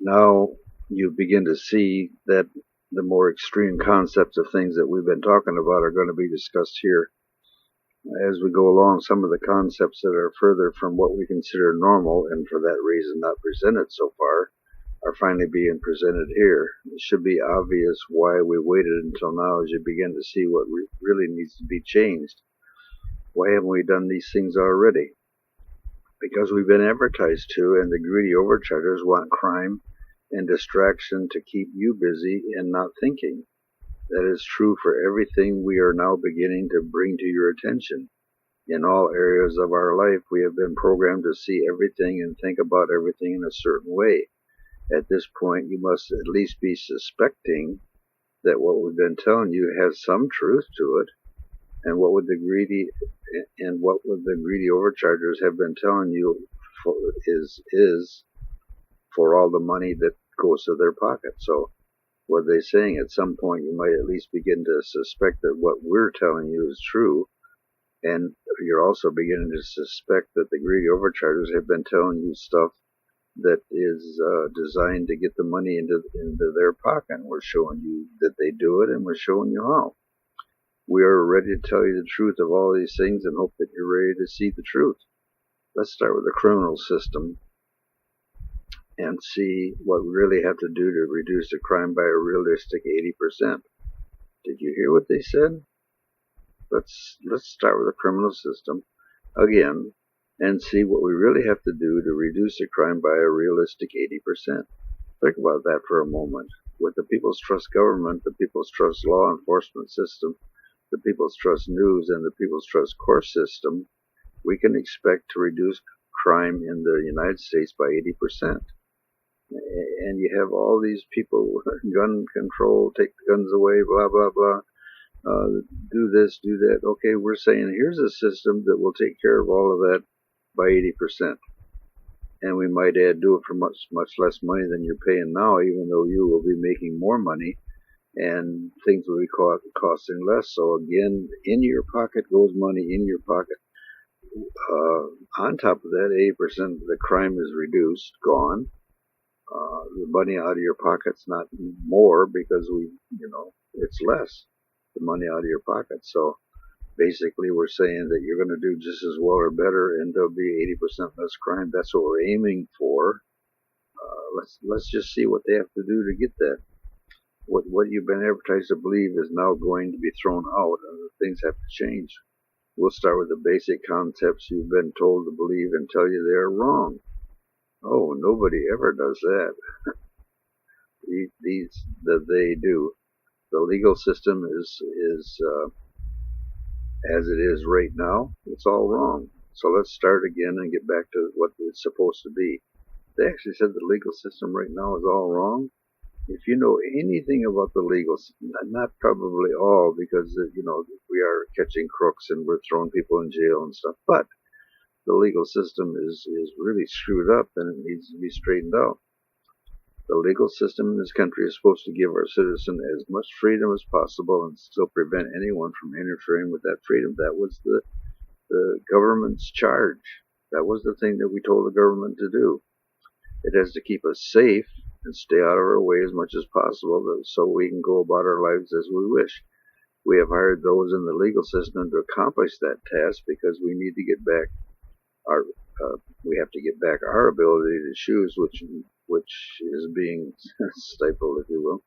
Now you begin to see that the more extreme concepts of things that we've been talking about are going to be discussed here. As we go along, some of the concepts that are further from what we consider normal, and for that reason not presented so far, are finally being presented here. It should be obvious why we waited until now as you begin to see what really needs to be changed. Why haven't we done these things already? Because we've been advertised to, and the greedy overchargers want crime and distraction to keep you busy and not thinking. That is true for everything we are now beginning to bring to your attention. In all areas of our life, we have been programmed to see everything and think about everything in a certain way. At this point, you must at least be suspecting that what we've been telling you has some truth to it, and what would the greedy overchargers have been telling you is for all the money that goes to their pocket. So what they're saying, at some point you might at least begin to suspect that what we're telling you is true, and you're also beginning to suspect that the greedy overchargers have been telling you stuff that is designed to get the money into their pocket. And we're showing you that they do it, and we're showing you how. We are ready to tell you the truth of all these things and hope that you're ready to see the truth. Let's start with the criminal system and see what we really have to do to reduce the crime by a realistic 80%. Did you hear what they said? Let's start with the criminal system again and see what we really have to do to reduce the crime by a realistic 80%. Think about that for a moment. With the People's Trust government, the People's Trust law enforcement system, the People's Trust news, and the People's Trust court system, we can expect to reduce crime in the United States by 80%. And you have all these people, gun control, take the guns away, blah, blah, blah, do this, do that. Okay, we're saying here's a system that will take care of all of that by 80%. And we might add, do it for much, much less money than you're paying now, even though you will be making more money and things will be costing less. So again, in your pocket goes money in your pocket. On top of that, 80% of the crime is reduced, gone. The money out of your pocket's not more because it's less, the money out of your pocket. So basically we're saying that you're going to do just as well or better, and there'll be 80% less crime. That's what we're aiming for. Let's just see what they have to do to get that. What you've been advertised to believe is now going to be thrown out, and things have to change. We'll start with the basic concepts you've been told to believe and tell you they're wrong. Oh, nobody ever does that. They do. The legal system is as it is right now. It's all wrong. So let's start again and get back to what it's supposed to be. They actually said the legal system right now is all wrong. If you know anything about the legal system, not probably all, because we are catching crooks and we're throwing people in jail and stuff, but the legal system is really screwed up and it needs to be straightened out. The legal system in this country is supposed to give our citizens as much freedom as possible and still prevent anyone from interfering with that freedom. That was the government's charge. That was the thing that we told the government to do. It has to keep us safe and stay out of our way as much as possible so we can go about our lives as we wish. We have hired those in the legal system to accomplish that task because we need to get back we have to get back our ability to choose, which is being stifled, if you will,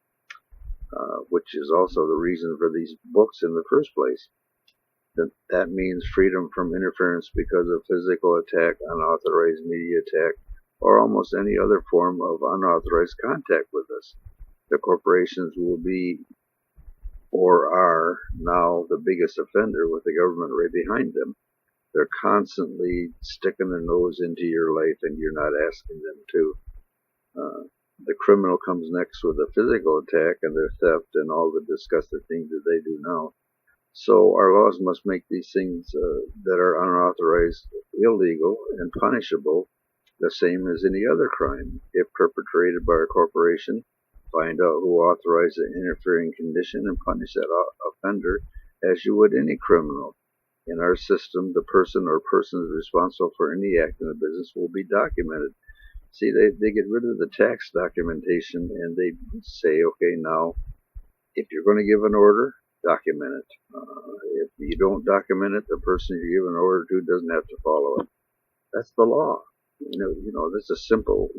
which is also the reason for these books in the first place. That means freedom from interference because of physical attack, unauthorized media attack, or almost any other form of unauthorized contact with us. The corporations will be, or are now, the biggest offender with the government right behind them. They're constantly sticking their nose into your life and you're not asking them to. The criminal comes next with a physical attack and their theft and all the disgusting things that they do now. So our laws must make these things that are unauthorized illegal and punishable the same as any other crime. If perpetrated by a corporation, find out who authorized the interfering condition and punish that offender as you would any criminal. In our system, the person or persons responsible for any act in the business will be documented. See, they get rid of the tax documentation and they say, okay, now, if you're going to give an order, document it. If you don't document it, the person you give an order to doesn't have to follow it. That's the law. That's a simple,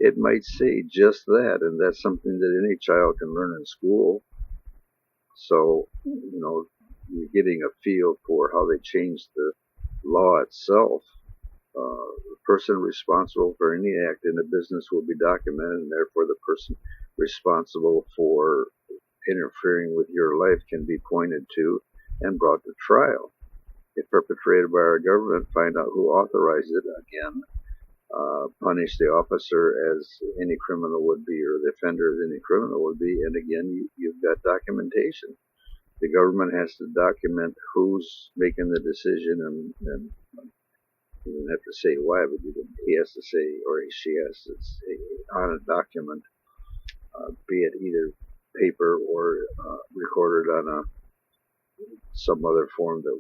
it might say just that, and that's something that any child can learn in school. So, you're getting a feel for how they changed the law itself. The person responsible for any act in a business will be documented, and therefore the person responsible for interfering with your life can be pointed to and brought to trial. If perpetrated by our government, find out who authorized it. Again, punish the officer as any criminal would be, or the offender as any criminal would be. And again, you've got documentation. The government has to document who's making the decision, and you don't have to say why, but he has to say, or she has to say on a document, be it either paper or recorded on some other form that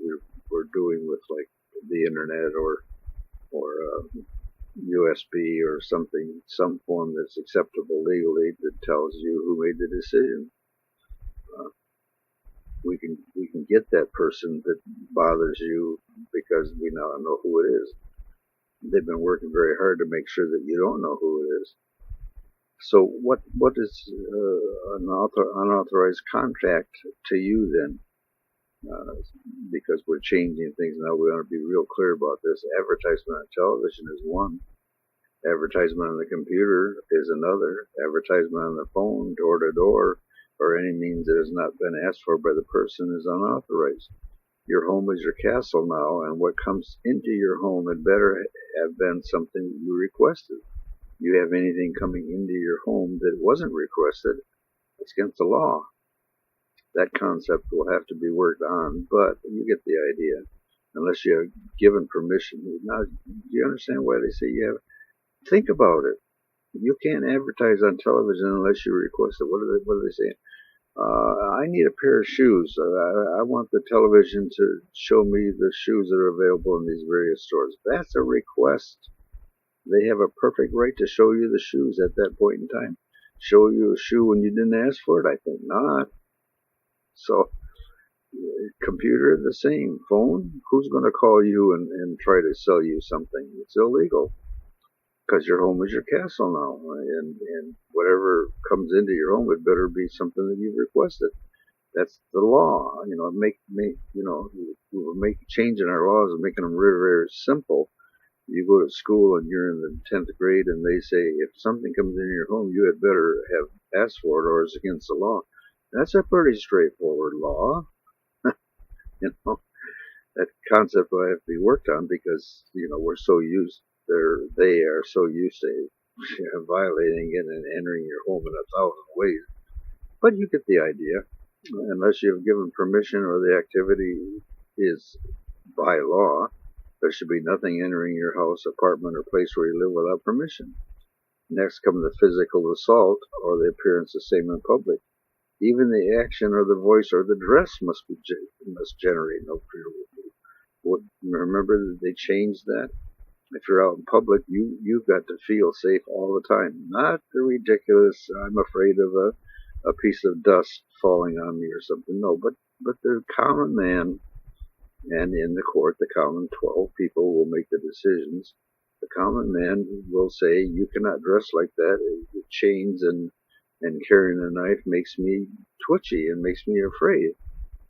we're doing with, like, the internet or USB or something, some form that's acceptable legally that tells you who made the decision. We can get that person that bothers you because we now know who it is. They've been working very hard to make sure that you don't know who it is. So what is an unauthorized contact to you then? Because we're changing things now, we want to be real clear about this. Advertisement on television is one. Advertisement on the computer is another. Advertisement on the phone, door to door, or any means that has not been asked for by the person is unauthorized. Your home is your castle now, and what comes into your home had better have been something you requested. You have anything coming into your home that wasn't requested, it's against the law. That concept will have to be worked on, but you get the idea. Unless you have given permission. Now, do you understand why they say you have? Think about it. You can't advertise on television unless you request it. What are they saying? I need a pair of shoes. I want the television to show me the shoes that are available in these various stores. That's a request. They have a perfect right to show you the shoes at that point in time. Show you a shoe when you didn't ask for it? I think not. So, computer, the same. Phone, who's going to call you and try to sell you something? It's illegal. Because your home is your castle now, and whatever comes into your home, it better be something that you've requested. That's the law. We're changing our laws and making them very, very simple. You go to school and you're in the 10th grade, and they say if something comes into your home, you had better have asked for it, or it's against the law. That's a pretty straightforward law. That concept will have to be worked on because we're so used. They are so used to violating it and entering your home in 1,000 ways. But you get the idea. Unless you've given permission or the activity is by law, there should be nothing entering your house, apartment, or place where you live without permission. Next comes the physical assault or the appearance of same in public. Even the action or the voice or the dress must generate no fear. Remember that they changed that? If you're out in public, you've got to feel safe all the time. Not the ridiculous, I'm afraid of a piece of dust falling on me or something. No, but the common man, and in the court, the common 12 people will make the decisions. The common man will say, you cannot dress like that. Chains and carrying a knife makes me twitchy and makes me afraid.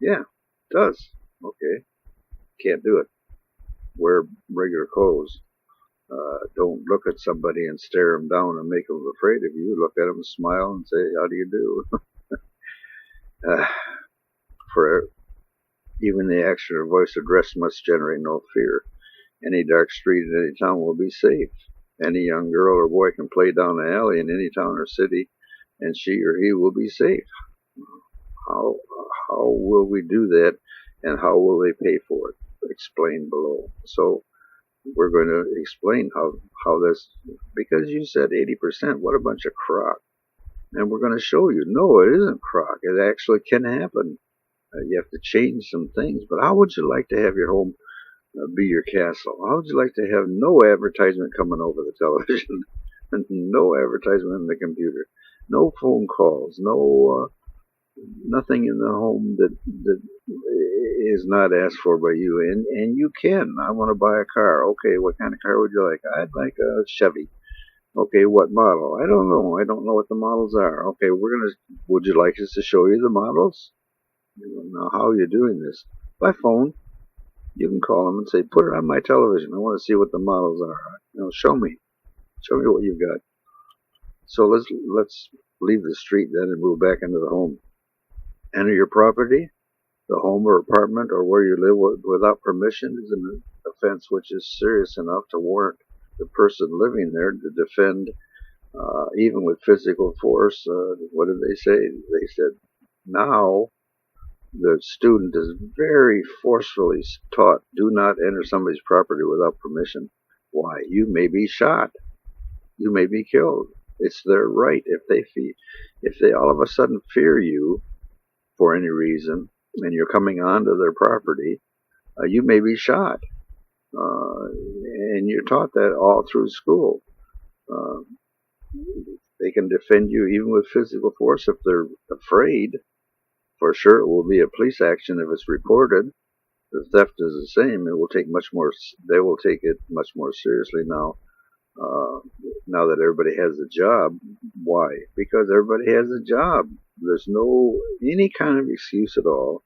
Yeah, it does. Okay. Can't do it. Wear regular clothes. Don't look at somebody and stare them down and make them afraid of you. Look at them, smile, and say, how do you do? For even the action or voice or dress must generate no fear. Any dark street in any town will be safe. Any young girl or boy can play down an alley in any town or city, and she or he will be safe. How will we do that, and how will they pay for it? Explain below. So we're going to explain how this, because you said 80%, what a bunch of crock. And we're going to show you, no, it isn't crock. It actually can happen. You have to change some things. But how would you like to have your home be your castle? How would you like to have no advertisement coming over the television, and no advertisement in the computer, no phone calls, no nothing in the home that is not asked for by you, and you can. I want to buy a car. Okay, what kind of car would you like? I'd like a Chevy. Okay, what model? I don't know. I don't know what the models are. Okay, would you like us to show you the models? Now, how are you doing this? By phone. You can call them and say, put it on my television. I want to see what the models are. Show me what you've got. So let's leave the street then and move back into the home. Enter your property, the home or apartment or where you live without permission is an offense which is serious enough to warrant the person living there to defend, even with physical force. What did they say? They said, now the student is very forcefully taught, do not enter somebody's property without permission. Why? You may be shot. You may be killed. It's their right. If they all of a sudden fear you for any reason, and you're coming onto their property, you may be shot. And you're taught that all through school. Uh, they can defend you even with physical force if they're afraid. For sure, it will be a police action if it's reported. The theft is the same. It will take much more. They will take it much more seriously now. Now that everybody has a job. Why? Because everybody has a job. There's no any kind of excuse at all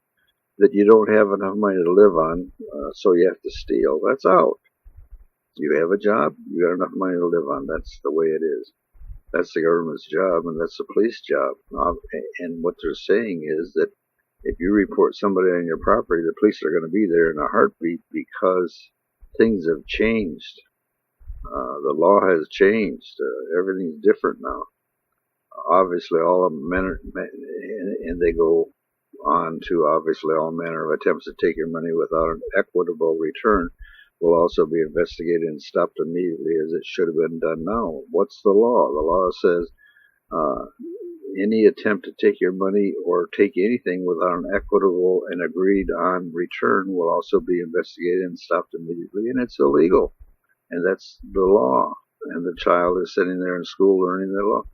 that you don't have enough money to live on, so you have to steal. That's out. You have a job. You got enough money to live on. That's the way it is. That's the government's job, and that's the police job. And what they're saying is that if you report somebody on your property, the police are going to be there in a heartbeat because things have changed. The law has changed. Everything's different now. Obviously, all men, and they go on to obviously all manner of attempts to take your money without an equitable return will also be investigated and stopped immediately as it should have been done now. What's the law? The law says any attempt to take your money or take anything without an equitable and agreed on return will also be investigated and stopped immediately, and it's illegal. And that's the law. And the child is sitting there in school learning the law.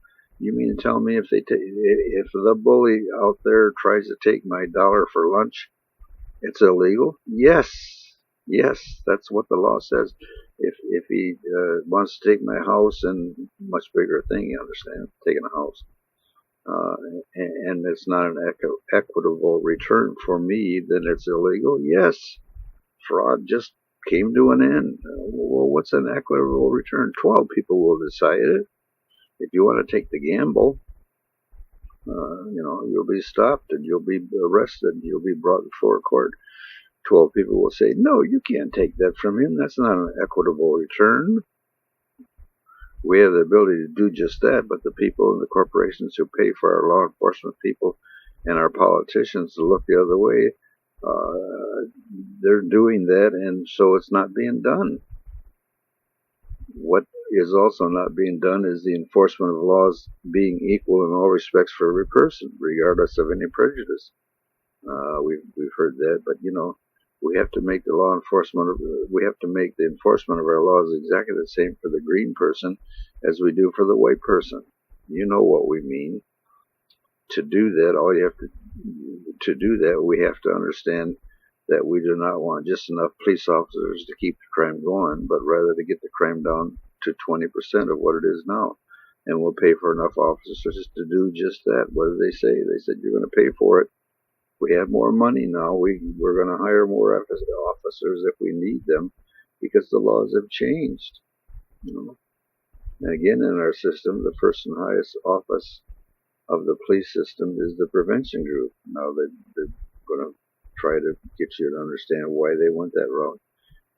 You mean to tell me if the bully out there tries to take my $1 for lunch, it's illegal? Yes, that's what the law says. If he wants to take my house, and much bigger thing, you understand, taking a house, and it's not an equitable return for me, then it's illegal. Yes, fraud just came to an end. Well, what's an equitable return? 12 people will decide it. If you want to take the gamble, you'll be stopped and you'll be arrested and you'll be brought before a court. 12 people will say, no, you can't take that from him. That's not an equitable return. We have the ability to do just that, but the people and the corporations who pay for our law enforcement people and our politicians to look the other way, they're doing that, and so it's not being done. What is also not being done is the enforcement of laws being equal in all respects for every person, regardless of any prejudice. We've heard that, but we have to make the enforcement of our laws exactly the same for the green person as we do for the white person. You know what we mean. To do that, we have to understand that we do not want just enough police officers to keep the crime going, but rather to get the crime down to 20% of what it is now. And we'll pay for enough officers to do just that. What did they say? They said, you're going to pay for it. We have more money now. We're going to hire more officers if we need them because the laws have changed. And again, in our system, the first and highest office of the police system is the prevention group. Now they're going to try to get you to understand why they went that route.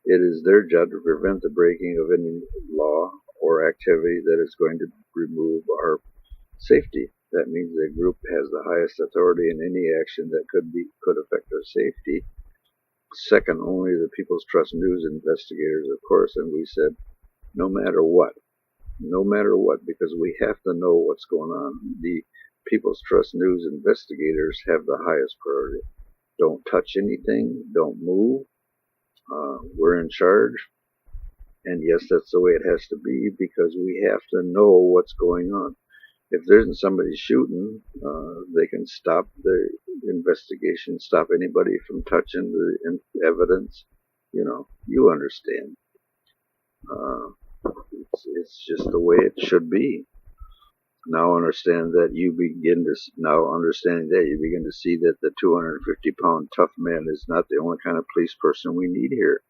It is their job to prevent the breaking of any law or activity that is going to remove our safety. That means the group has the highest authority in any action that could affect our safety. Second only the People's Trust News investigators, of course, and we said no matter what, because we have to know what's going on. The People's Trust News investigators have the highest priority. Don't touch anything, don't move, We're in charge, and yes, that's the way it has to be because we have to know what's going on. If there isn't somebody shooting, they can stop the investigation, stop anybody from touching the evidence. You understand. It's just the way it should be. Now understanding that, you begin to see that the 250-pound tough man is not the only kind of police person we need here.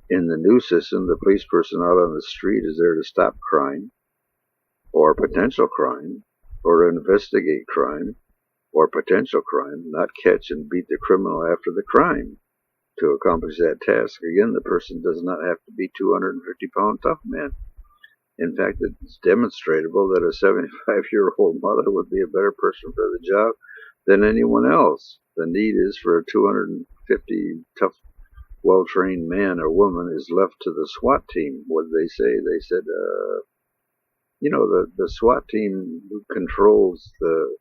In the new system, the police person out on the street is there to stop crime, or potential crime, or investigate crime, or potential crime, not catch and beat the criminal after the crime. To accomplish that task, again, the person does not have to be 250-pound tough man. In fact, it's demonstrable that a 75-year-old mother would be a better person for the job than anyone else. The need is for a 250 tough, well-trained man or woman is left to the SWAT team. What did they say? They said, the SWAT team controls the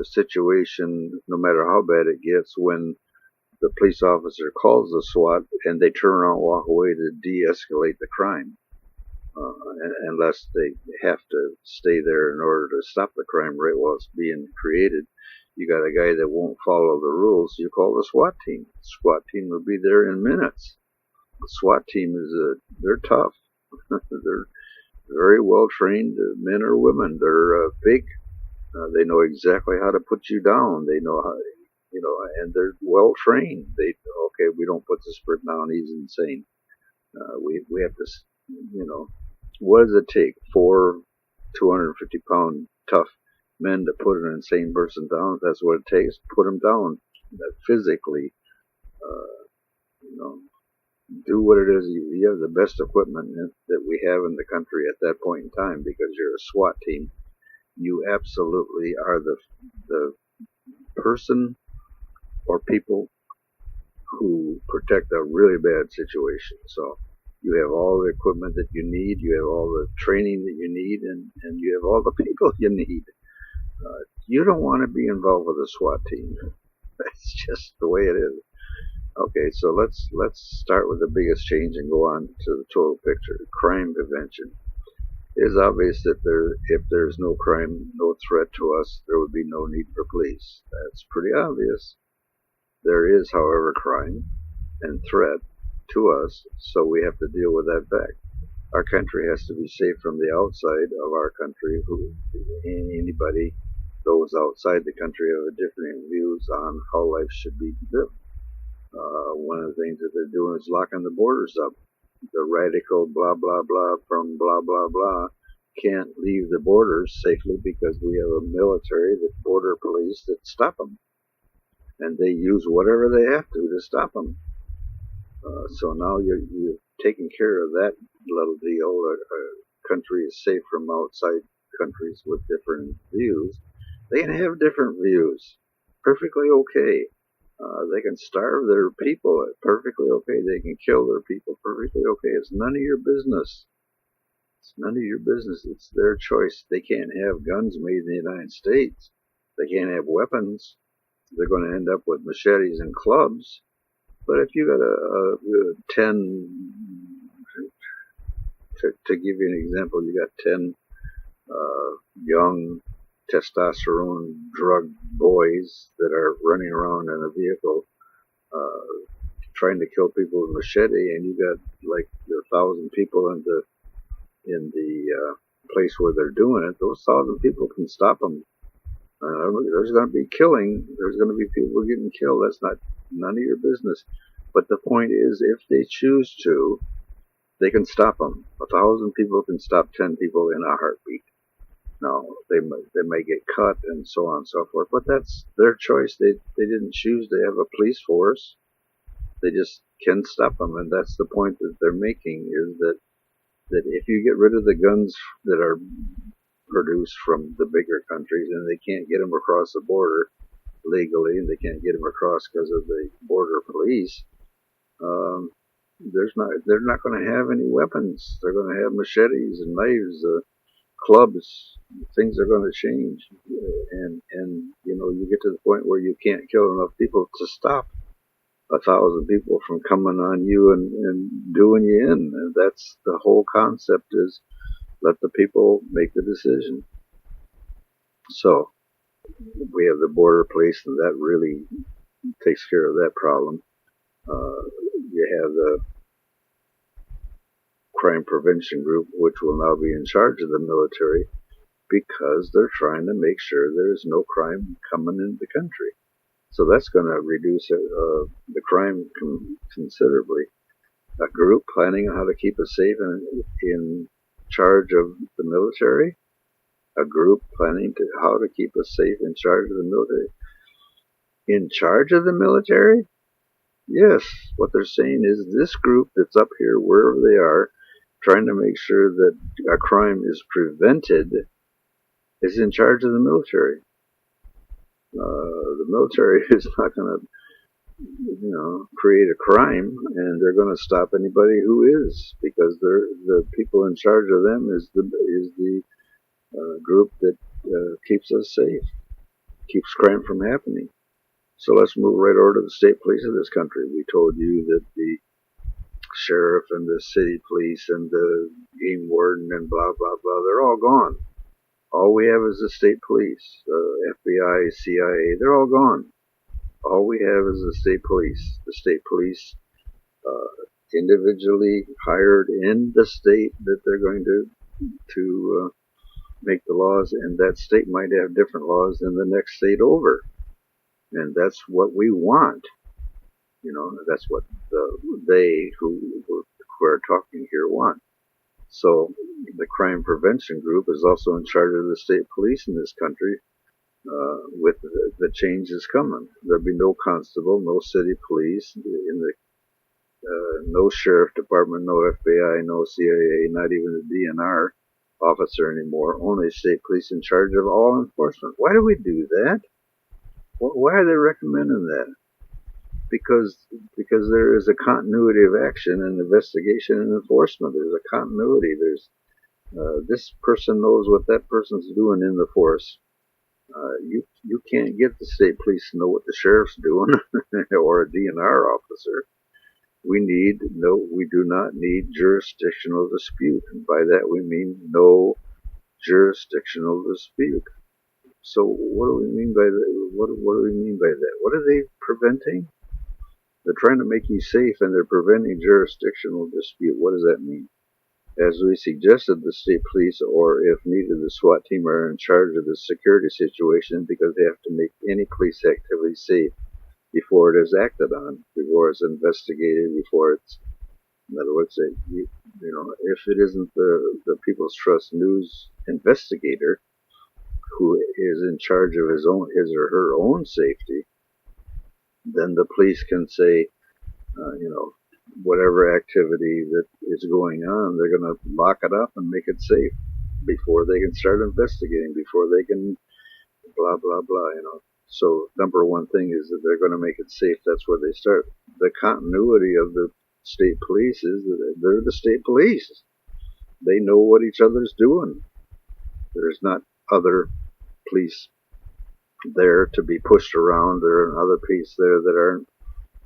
situation no matter how bad it gets when the police officer calls the SWAT and they turn around and walk away to de-escalate the crime. Unless they have to stay there in order to stop the crime right while it's being created. You got a guy that won't follow the rules, you call the SWAT team. The SWAT team will be there in minutes. The SWAT team they're tough. They're very well trained men or women. They're big. They know exactly how to put you down. They know how, and they're well trained. We don't put this person down, he's insane. We have to, what does it take? 4 250-pound tough men to put an insane person down? If that's what it takes, put them down physically. Do what it is. You have the best equipment that we have in the country at that point in time because you're a SWAT team. You absolutely are the person or people who protect a really bad situation. So you have all the equipment that you need, you have all the training that you need, and you have all the people you need. You don't want to be involved with a SWAT team. That's just the way it is. Okay, so let's start with the biggest change and go on to the total picture. Crime prevention. It is obvious that if there's no crime, no threat to us, there would be no need for police. That's pretty obvious. There is, however, crime and threat to us, so we have to deal with that fact. Our country has to be safe from the outside of our country. Anybody, those outside the country have different views on how life should be lived. One of the things that they're doing is locking the borders up. The radical blah, blah, blah from blah, blah, blah can't leave the borders safely because we have a military, the border police, that stop them. And they use whatever they have to stop them. So now you're taking care of that little deal. A country is safe from outside countries with different views. They can have different views. Perfectly okay. They can starve their people. Perfectly okay. They can kill their people. Perfectly okay. It's none of your business. It's none of your business. It's their choice. They can't have guns made in the United States. They can't have weapons. They're going to end up with machetes and clubs. But if you got a 10, to give you an example, you got 10 young testosterone drug boys that are running around in a vehicle trying to kill people with a machete, and you got like 1,000 people in the place where they're doing it. Those 1,000 people can stop them. There's going to be killing. There's going to be people getting killed. That's none of your business. But the point is, if they choose to, they can stop them. 1,000 people can stop 10 people in a heartbeat. Now, they may get cut and so on and so forth, but that's their choice. They didn't choose to have a police force. They just can stop them, and that's the point that they're making, is that if you get rid of the guns that are produced from the bigger countries, and they can't get them across the border legally, and they can't get them across because of the border police, they're not going to have any weapons. They're going to have machetes and knives, clubs. Things are going to change, and you get to the point where you can't kill enough people to stop 1,000 people from coming on you and doing you in. And that's the whole concept, is let the people make the decision. So we have the border police, and that really takes care of that problem. You have the crime prevention group, which will now be in charge of the military, because they're trying to make sure there's no crime coming into the country. So that's going to reduce the crime considerably. A group planning on how to keep us safe and in charge of the military. A group planning to how to keep us safe in charge of the military. In charge of the military? Yes. What they're saying is this group that's up here, wherever they are, trying to make sure that a crime is prevented, is in charge of the military. The military is not going to, create a crime, and they're going to stop anybody who is, because they're the people in charge of them is the group that keeps us safe, keeps crime from happening. So let's move right over to the state police of this country. We told you that the sheriff and the city police and the game warden and blah blah blah, they're all gone. All we have is the state police, FBI, CIA, they're all gone. All we have is the state police. The state police, individually hired in the state that they're going to make the laws, and that state might have different laws than the next state over. And that's what we want. That's what they who are talking here want. So the crime prevention group is also in charge of the state police in this country. With the changes coming, there'll be no constable, no city police, no sheriff department, no FBI, no CIA, not even the DNR officer anymore. Only state police in charge of all enforcement. Why do we do that? Why are they recommending that? Because there is a continuity of action and investigation and enforcement. There's a continuity. There's this person knows what that person's doing in the force. You can't get the state police to know what the sheriff's doing or a DNR officer. We do not need jurisdictional dispute. And by that we mean no jurisdictional dispute. So what do we mean by that? What do we mean by that? What are they preventing? They're trying to make you safe, and they're preventing jurisdictional dispute. What does that mean? As we suggested, the state police, or if needed, the SWAT team, are in charge of the security situation, because they have to make any police activity safe before it is acted on, before it's investigated, before it's, in other words, if it isn't the People's Trust News investigator who is in charge of his or her own safety, then the police can say, whatever activity that is going on, they're going to lock it up and make it safe before they can start investigating, before they can blah, blah, blah, So number one thing is that they're going to make it safe. That's where they start. The continuity of the state police is that they're the state police. They know what each other's doing. There's not other police there to be pushed around. There are other police there that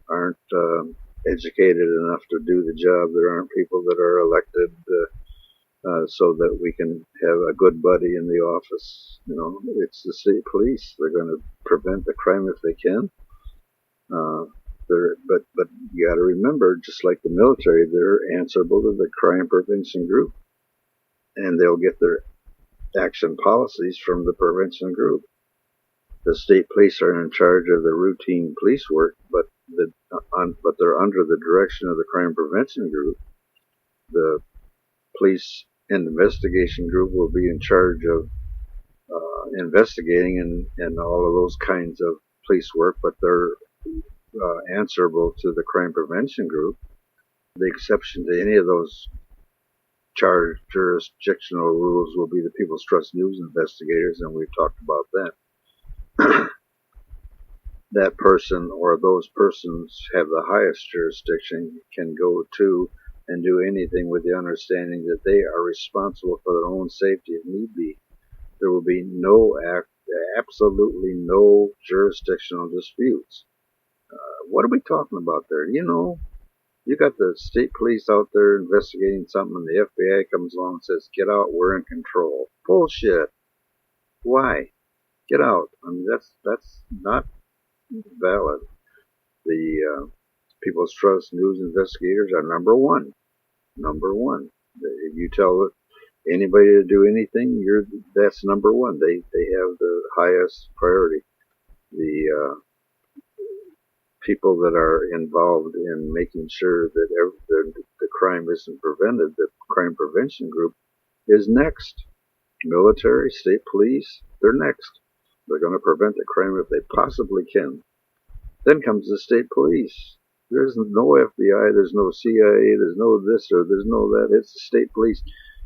aren't educated enough to do the job. There aren't people that are elected so that we can have a good buddy in the office. It's the state police. They're going to prevent the crime if they can. But you got to remember, just like the military, they're answerable to the crime prevention group, and they'll get their action policies from the prevention group. The state police are in charge of the routine police work, but they're under the direction of the crime prevention group. The police and investigation group will be in charge of investigating and all of those kinds of police work, but they're answerable to the crime prevention group. The exception to any of those jurisdictional rules will be the People's Trust News investigators, and we've talked about that. That person or those persons have the highest jurisdiction, can go to and do anything with the understanding that they are responsible for their own safety if need be. There will be absolutely no jurisdictional disputes. What are we talking about there? You know, you got the state police out there investigating something, and the FBI comes along and says, "Get out, we're in control." Bullshit. Why? Get out. I mean, that's not valid. The People's Trust News investigators are number one. Number one. If you tell anybody to do anything, that's number one. They have the highest priority. The people that are involved in making sure that the crime isn't prevented, the crime prevention group is next. Military, state police, they're next. They're going to prevent the crime if they possibly can. Then comes the state police. There's no FBI, there's no CIA, there's no this or there's no that. It's the state police.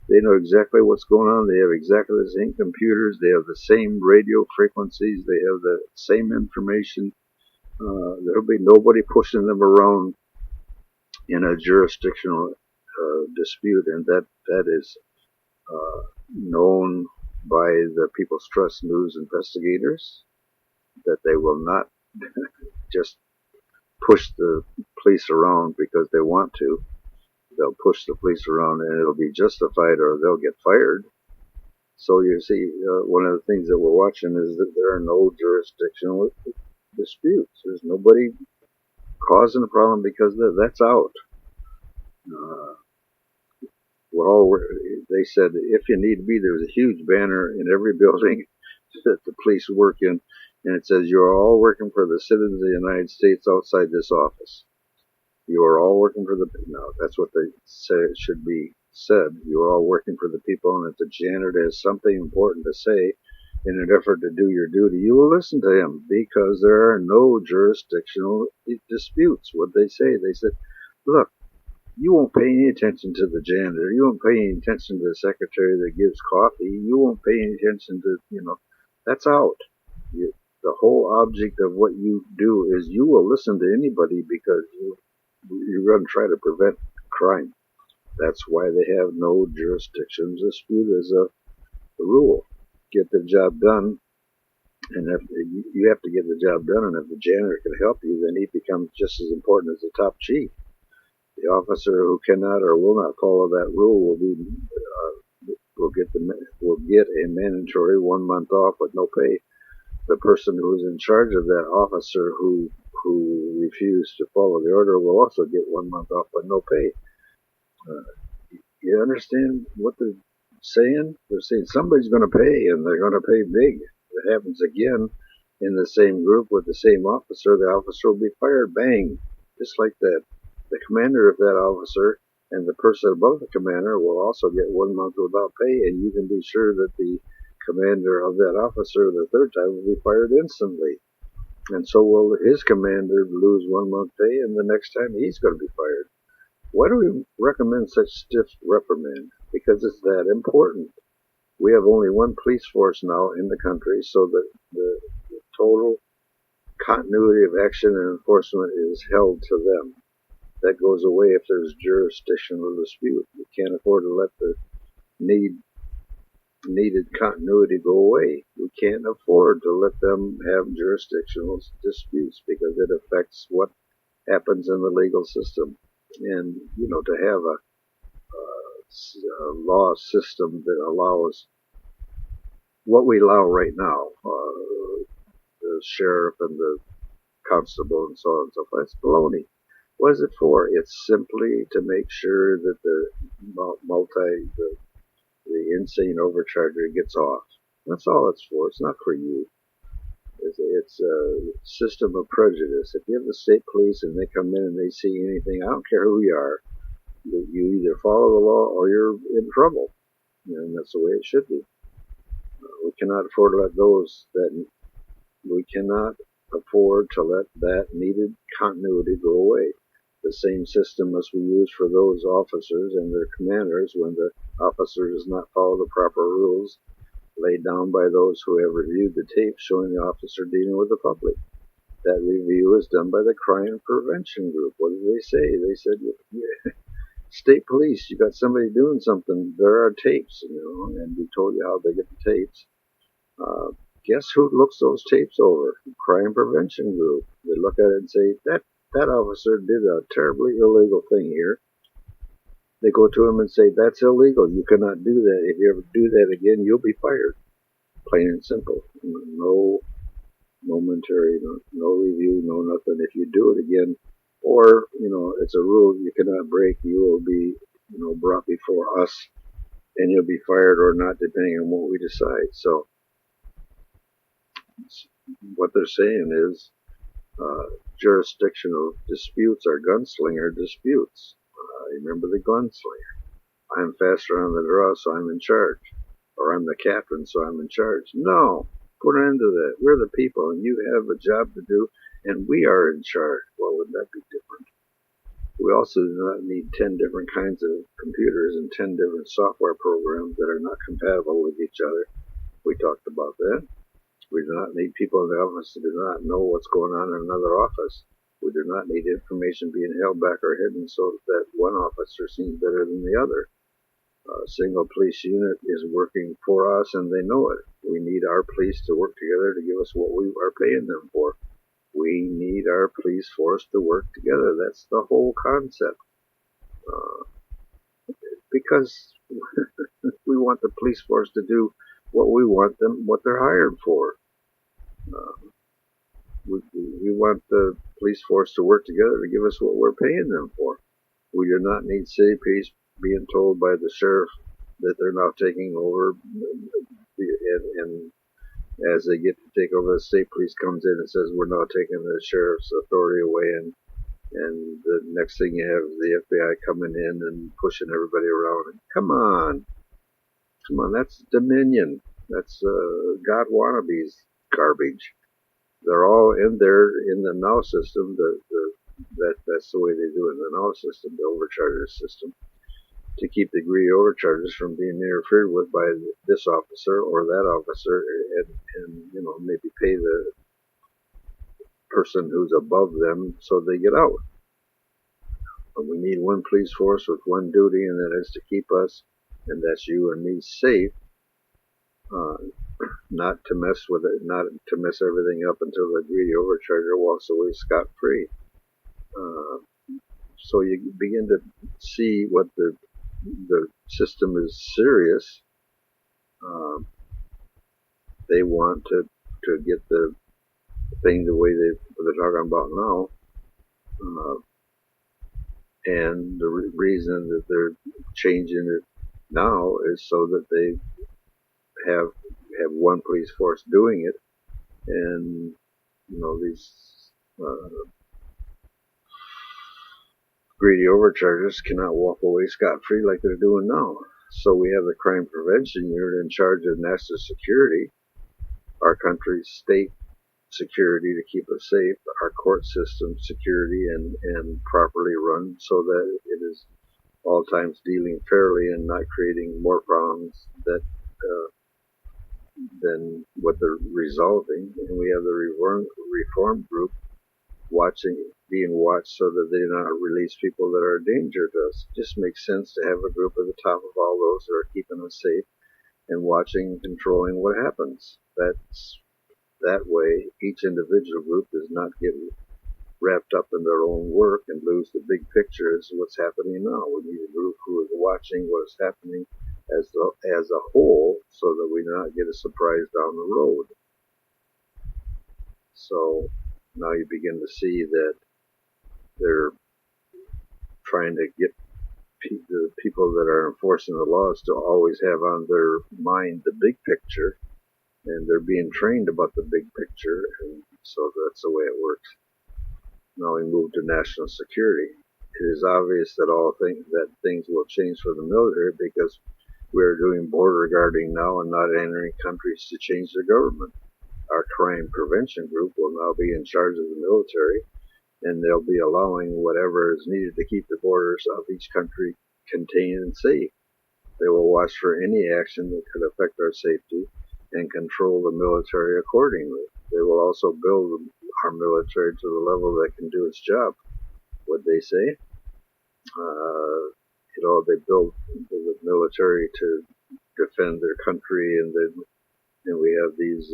They know exactly what's going on. They have exactly the same computers. They have the same radio frequencies. They have the same information. There'll be nobody pushing them around in a jurisdictional dispute, and that is known by the People's Trust News investigators, that they will not just push the police around because they want to. They'll push the police around and it'll be justified or they'll get fired. So you see, one of the things that we're watching is that there are no jurisdictional disputes. There's nobody causing a problem because that's out. Uh, they said if you need to be, there's a huge banner in every building that the police work in, and it says you're all working for the citizens of the United States outside this office. You are all working for no, that's what they say it should be said. You are all working for the people, and if the janitor has something important to say in an effort to do your duty, you will listen to him because there are no jurisdictional disputes. What they said, look, you won't pay any attention to the janitor. You won't pay any attention to the secretary that gives coffee. You won't pay any attention to, that's out. The whole object of what you do is you will listen to anybody because you're going to try to prevent crime. That's why they have no jurisdiction dispute as a rule. Get the job done, and if you have to get the job done, and if the janitor can help you, then he becomes just as important as the top chief. The officer who cannot or will not follow that rule will get a mandatory 1 month off with no pay. The person who is in charge of that officer who refused to follow the order will also get 1 month off with no pay. You understand what they're saying? They're saying somebody's going to pay, and they're going to pay big. If it happens again in the same group with the same officer, the officer will be fired. Bang. Just like that. The commander of that officer and the person above the commander will also get 1 month without pay, and you can be sure that the commander of that officer the third time will be fired instantly. And so will his commander lose 1 month pay, and the next time he's going to be fired. Why do we recommend such stiff reprimand? Because it's that important. We have only one police force now in the country, so that the total continuity of action and enforcement is held to them. That goes away if there's jurisdictional dispute. We can't afford to let the needed continuity go away. We can't afford to let them have jurisdictional disputes because it affects what happens in the legal system. And, to have a law system that allows what we allow right now, the sheriff and the constable and so on and so forth, that's baloney. What is it for? It's simply to make sure that the insane overcharger gets off. That's all it's for. It's not for you. It's a system of prejudice. If you have the state police and they come in and they see anything, I don't care who you are, you either follow the law or you're in trouble. And that's the way it should be. We cannot afford to let that needed continuity go away. The same system must be used for those officers and their commanders when the officer does not follow the proper rules laid down by those who have reviewed the tape showing the officer dealing with the public. That review is done by the crime prevention group. What did they say? They said, state police, you got somebody doing something, there are tapes, and we told you how they get the tapes. Guess who looks those tapes over? Crime prevention group. They look at it and say, that officer did a terribly illegal thing here. They go to him and say, that's illegal. You cannot do that. If you ever do that again, you'll be fired. Plain and simple. No momentary, no review, no nothing. If you do it again, or, it's a rule you cannot break, you will be, brought before us, and you'll be fired or not, depending on what we decide. So what they're saying is jurisdictional disputes are gunslinger disputes. Remember the gunslinger. I'm faster on the draw, so I'm in charge. Or I'm the captain, so I'm in charge. No, put an end to that. We're the people, and you have a job to do, and we are in charge. Well, would that be different? We also do not need 10 different kinds of computers and 10 different software programs that are not compatible with each other. We talked about that. We do not need people in the office who do not know what's going on in another office. We do not need information being held back or hidden so that one officer seems better than the other. A single police unit is working for us, and they know it. We need our police to work together to give us what we are paying them for. We need our police force to work together. That's the whole concept. Because we want the police force to do what we want them, what they're hired for. We want the police force to work together to give us what we're paying them for. We do not need city police being told by the sheriff that they're now taking over, and as they get to take over, the state police comes in and says we're now taking the sheriff's authority away, and the next thing you have is the FBI coming in and pushing everybody around. And come on, that's Dominion. That's God wannabes garbage. They're all in there in the now system. That's the way they do it in the now system, the overcharger system, to keep the greedy overcharges from being interfered with by this officer or that officer, and maybe pay the person who's above them so they get out. But we need one police force with one duty, and that is to keep us, and that's you and me, safe. Not to mess with it, not to mess everything up until the greedy overcharger walks away scot-free. So you begin to see what the system is serious. They want to get the thing the way they're talking about now. And the reason that they're changing it now is so that they have one police force doing it, and these greedy overchargers cannot walk away scot-free like they're doing now. So we have the crime prevention unit in charge of national security, our country's state security to keep us safe, our court system security and properly run so that it is all times dealing fairly and not creating more problems than what they're resolving. And we have the reform group being watched so that they do not release people that are a danger to us. It just makes sense to have a group at the top of all those that are keeping us safe and watching and controlling what happens. That way, each individual group does not get wrapped up in their own work and lose the big picture as to what's happening now. We need a group who is watching what is happening as a whole so that we do not get a surprise down the road. So now you begin to see that they're trying to get the people that are enforcing the laws to always have on their mind the big picture, and they're being trained about the big picture, and so that's the way it works. Now we move to national security. It is obvious that things will change for the military because we're doing border guarding now and not entering countries to change their government. Our crime prevention group will now be in charge of the military, and they'll be allowing whatever is needed to keep the borders of each country contained and safe. They will watch for any action that could affect our safety and control the military accordingly. They will also build our military to the level that can do its job. What they say? They build the military to defend their country, and and we have these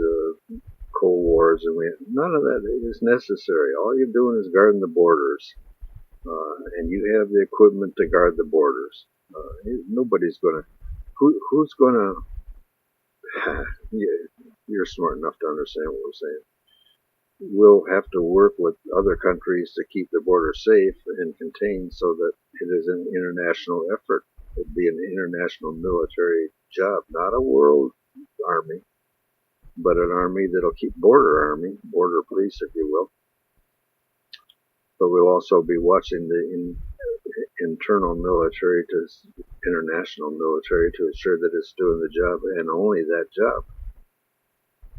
Cold Wars, and none of that is necessary. All you're doing is guarding the borders, and you have the equipment to guard the borders. Nobody's gonna. Who's gonna? You're smart enough to understand what we're saying. We'll have to work with other countries to keep the border safe and contained, so that it is an international effort. It'd be an international military job, not a world army, but an army that'll keep border police, if you will. But we'll also be watching the internal military to international military to ensure that it's doing the job and only that job.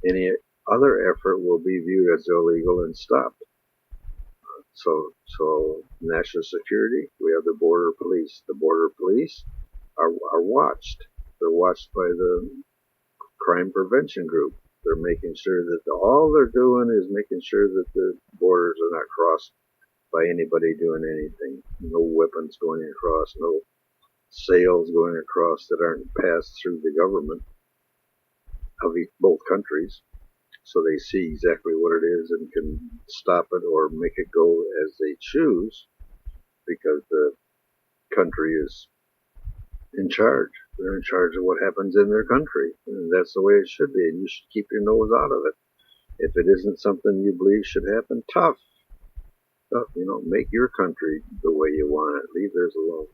Any other effort will be viewed as illegal and stopped. So national security, we have the border police. The border police are watched. They're watched by the crime prevention group. They're making sure that all they're doing is making sure that the borders are not crossed by anybody doing anything. No weapons going across, no sales going across that aren't passed through the government of both countries. So they see exactly what it is and can stop it or make it go as they choose, because the country is in charge. They're in charge of what happens in their country, and that's the way it should be, and you should keep your nose out of it. If it isn't something you believe should happen, tough. Make your country the way you want it. Leave theirs alone.